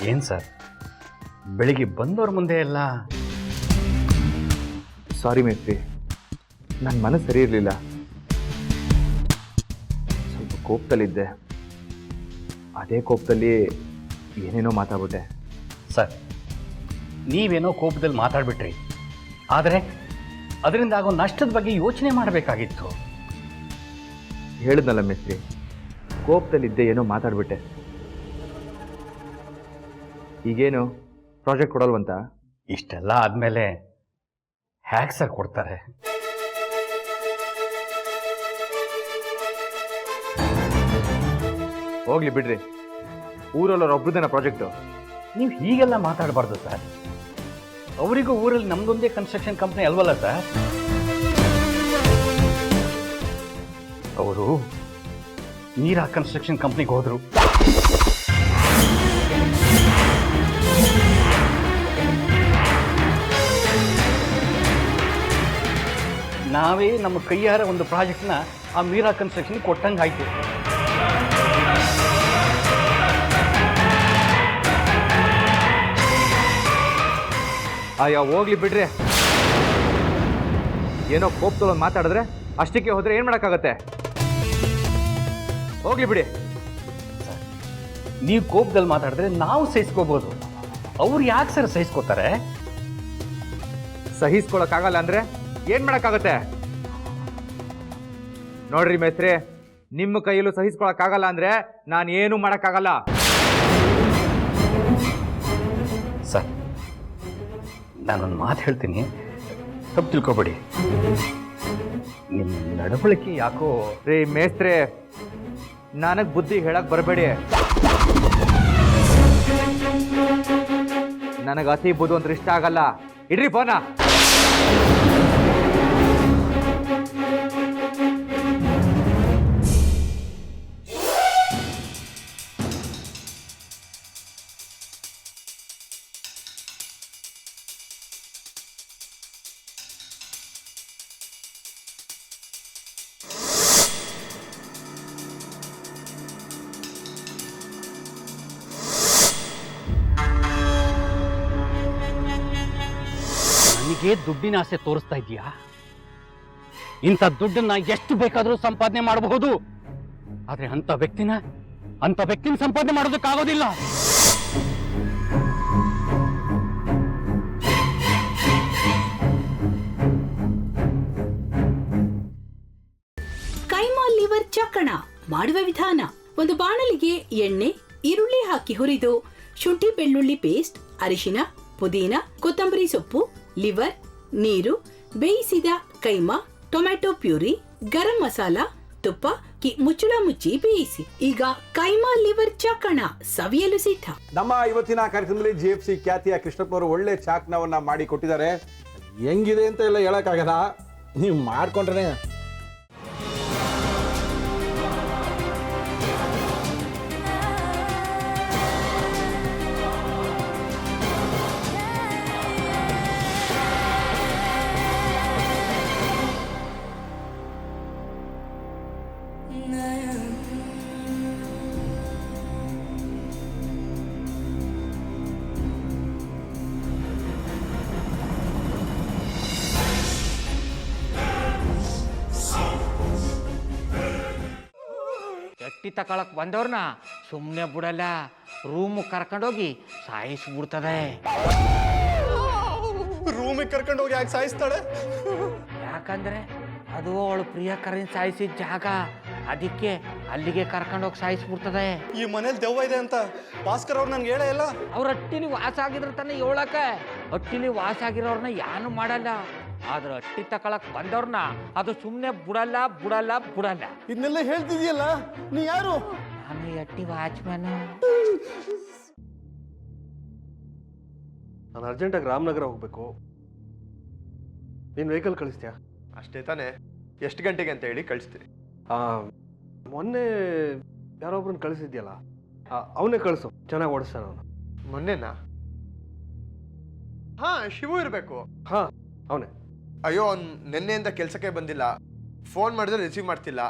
ಏನು ಸರ್, ಬೆಳಿಗ್ಗೆ ಬಂದವ್ರ ಮುಂದೆ ಎಲ್ಲ? ಸಾರಿ ಮೇಸ್ತ್ರಿ, ನನ್ನ ಮನಸ್ಸು ಸರಿ ಇರಲಿಲ್ಲ. ಸ್ವಲ್ಪ ಕೋಪದಲ್ಲಿದ್ದೆ. ಅದೇ ಕೋಪದಲ್ಲಿ ಏನೇನೋ ಮಾತಾಡ್ಬಿಟ್ಟೆ. ಸರ್, ನೀವೇನೋ ಕೋಪದಲ್ಲಿ ಮಾತಾಡ್ಬಿಟ್ರಿ, ಆದರೆ ಅದರಿಂದ ಆಗೋ ನಷ್ಟದ ಬಗ್ಗೆ ಯೋಚನೆ ಮಾಡಬೇಕಾಗಿತ್ತು. ಹೇಳಿದ್ನಲ್ಲ ಮೇಸ್ತ್ರಿ, ಕೋಪದಲ್ಲಿದ್ದೆ, ಏನೋ ಮಾತಾಡ್ಬಿಟ್ಟೆ. ಈಗೇನು ಪ್ರಾಜೆಕ್ಟ್ ಕೊಡಲ್ವಂತ? ಇಷ್ಟೆಲ್ಲ ಆದಮೇಲೆ ಹ್ಯಾಕ್ ಸರ್ ಕೊಡ್ತಾರೆ? ಹೋಗ್ಲಿ ಬಿಡ್ರಿ, ಊರಲ್ಲೊಬ್ಬರದೇನ ಪ್ರಾಜೆಕ್ಟು. ನೀವು ಹೀಗೆಲ್ಲ ಮಾತಾಡಬಾರ್ದು ಸರ್. ಅವರಿಗೂ ಊರಲ್ಲಿ ನಮ್ದೊಂದೇ ಕನ್ಸ್ಟ್ರಕ್ಷನ್ ಕಂಪ್ನಿ ಅಲ್ವಲ್ಲ ಸರ್. ಅವರು ನೀರಾ ಕನ್ಸ್ಟ್ರಕ್ಷನ್ ಕಂಪ್ನಿಗೆ ಹೋದ್ರು. ನಾವೇ ನಮ್ಮ ಕೈಯಾರ ಒಂದು ಪ್ರಾಜೆಕ್ಟ್ನ ಆ ಮೀರಾ ಕನ್ಸ್ಟ್ರಕ್ಷನ್ ಕೊಟ್ಟಂಗೆ ಆಯ್ತು. ಅಯ್ಯೋ ಹೋಗ್ಲಿ ಬಿಡ್ರಿ, ಏನೋ ಕೋಪದಲ್ಲಿ ಮಾತಾಡಿದ್ರೆ ಅಷ್ಟಕ್ಕೆ ಹೋದ್ರೆ ಏನು ಮಾಡೋಕ್ಕಾಗತ್ತೆ? ಹೋಗ್ಲಿ ಬಿಡಿ. ನೀವು ಕೋಪದಲ್ಲಿ ಮಾತಾಡಿದ್ರೆ ನಾವು ಸಹಿಸ್ಕೋಬೋದು, ಅವ್ರು ಯಾಕೆ ಸರ್ ಸಹಿಸ್ಕೋತಾರೆ? ಸಹಿಸ್ಕೊಳಕ್ಕಾಗಲ್ಲ ಅಂದ್ರೆ ಏನು ಮಾಡೋಕ್ಕಾಗತ್ತೆ? ನೋಡ್ರಿ ಮೇಸ್ತ್ರಿ, ನಿಮ್ಮ ಕೈಯಲ್ಲೂ ಸಹಿಸ್ಕೊಳಕ್ಕಾಗಲ್ಲ ಅಂದ್ರೆ ನಾನು ಏನೂ ಮಾಡೋಕ್ಕಾಗಲ್ಲ. ಸರ್, ನಾನೊಂದು ಮಾತು ಹೇಳ್ತೀನಿ, ತಪ್ಪು ತಿಳ್ಕೊಬೇಡಿ. ನಿಮ್ಮ ನಡವಳಿಕೆ ಯಾಕೋ... ರೀ ಮೇಸ್ತ್ರಿ, ನನಗೆ ಬುದ್ಧಿ ಹೇಳಕ್ ಬರಬೇಡಿ. ನನಗೆ ಅತಿ ಬುದ್ಧಿ ಅಂತ ಇಷ್ಟ ಆಗಲ್ಲ. ಇಡ್ರಿ ಫೋನ. ನನಗೆ ದುಡ್ಡಿನ ಆಸೆ ತೋರಿಸ್ತಾ ಇದೀಯಾ? ಇಂಥ ದುಡ್ಡನ್ನ ಎಷ್ಟು ಬೇಕಾದರೂ ಸಂಪಾದನೆ ಮಾಡಬಹುದು, ಆದ್ರೆ ಅಂತ ವ್ಯಕ್ತಿನ ಸಂಪಾದನೆ ಮಾಡೋದಕ್ಕಾಗೋದಿಲ್ಲ. ಕೈಮಾ ಲಿವರ್ ಚಕ್ಕಣ ಮಾಡುವ ವಿಧಾನ: ಒಂದು ಬಾಣಲಿಗೆ ಎಣ್ಣೆ, ಈರುಳ್ಳಿ ಹಾಕಿ ಹುರಿದು ಶುಂಠಿ ಬೆಳ್ಳುಳ್ಳಿ ಪೇಸ್ಟ್, ಅರಿಶಿನ, ಪುದೀನ, ಕೊತ್ತಂಬರಿ ಸೊಪ್ಪು, ಲಿವರ್, ನೀರು, ಬೇಯಿಸಿದ ಕೈಮಾ, ಟೊಮ್ಯಾಟೊ ಪ್ಯೂರಿ, ಗರಂ ಮಸಾಲ, ತುಪ್ಪ ಮುಚ್ಚಳ ಮುಚ್ಚಿ ಬೇಯಿಸಿ. ಈಗ ಕೈಮಾ ಲಿವರ್ ಚಾಕಣ ಸವಿಯಲು ಸಿದ್ಧ. ನಮ್ಮ ಇವತ್ತಿನ ಕಾರ್ಯಕ್ರಮದಲ್ಲಿ GFC ಖ್ಯಾತಿಯ ಕೃಷ್ಣಪ್ಪನವರು ಒಳ್ಳೆ ಚಾಕ್ನವನ್ನ ಮಾಡಿ ಕೊಟ್ಟಿದ್ದಾರೆ. ಹೆಂಗಿದೆ ಅಂತ ಎಲ್ಲ ಹೇಳಕ್ಕಾಗಲ್ಲ, ನೀವು ಮಾಡ್ಕೊಂಡ್ರೆ. ಎಟ್ಟಿ ತಕೊಳಕ್ ಬಂದವ್ರನ್ನ ಸುಮ್ಮನೆ ಬಿಡಲ್ಲ, ರೂಮ್ ಕರ್ಕೊಂಡೋಗಿ ಸಾಯಿಸ್ಬಿಡ್ತದೆ. ರೂಮಿಗೆ ಕರ್ಕೊಂಡೋಗಿ ಯಾಕೆ ಸಾಯಿಸ್ತಾಳೆ? ಯಾಕಂದ್ರೆ ಅದು ಅವಳು ಪ್ರಿಯಕರನ್ ಸಾಯಿಸಿದ ಜಾಗ, ಅದಕ್ಕೆ ಅಲ್ಲಿಗೆ ಕರ್ಕೊಂಡೋಗಿ ಸಾಯಿಸ್ಬಿಡ್ತದೆ. ಈ ಮನೇಲಿ ದೆವ್ವ ಇದೆ ಅಂತ ಭಾಸ್ಕರ್ ಅವ್ರು ನನ್ಗೆ ಹೇಳೇ ಇಲ್ಲ. ಅವ್ರ ಹಟ್ಟಿಲಿ ವಾಸ ಆಗಿದ್ರ ತಾನೆ ಹೇಳಕ. ಹಟ್ಟಿಲಿ ವಾಸ ಆಗಿರೋರ್ನ ಯಾನು ಮಾಡಲ್ಲ, ಆದ್ರೆ ಹಟ್ಟಿ ತಕೊಳಕ್ ಬಂದವ್ರನ್ನ ಅದು ಸುಮ್ಮನೆ ಬಿಡಲ್ಲ ಬಿಡಲ್ಲ ಬಿಡಲ್ಲ. ಇದನ್ನೆಲ್ಲ ಹೇಳ್ತಿದ್ಯಲ್ಲ, ನೀ ಯಾರು? ನಾನು ಹಟ್ಟಿ ವಾಚ್ಮ್ಯಾನ್. ನಾನು ಅರ್ಜೆಂಟಾಗಿ ರಾಮನಗರ ಹೋಗ್ಬೇಕು. ನೀನು ವೆಹಿಕಲ್ ಕಳಿಸ್ತೀಯಾ? ಅಷ್ಟೇ ತಾನೇ? ಎಷ್ಟು ಗಂಟೆಗೆ ಅಂತ ಹೇಳಿ ಕಳಿಸ್ತೀನಿ. ಮೊನ್ನೆ ಯಾರೊಬ್ರನ್ನ ಕಳಿಸಿದ್ಯಲ್ಲ, ಅವನೇ ಕಳಿಸು, ಚೆನ್ನಾಗಿ ಓಡಿಸ್ತಾನ ಅವನು. ಮೊನ್ನೆನಾ? ಹಾ, ಶಿವು ಇರಬೇಕು. ಹಾ, ಅವನೇ. ಅಯ್ಯೋ, ಅವ್ನು ನಿನ್ನೆಯಿಂದ ಕೆಲಸಕ್ಕೆ ಬಂದಿಲ್ಲ. ಫೋನ್ ಮಾಡಿದ್ರೆ ರಿಸೀವ್ ಮಾಡ್ತಿಲ್ಲ.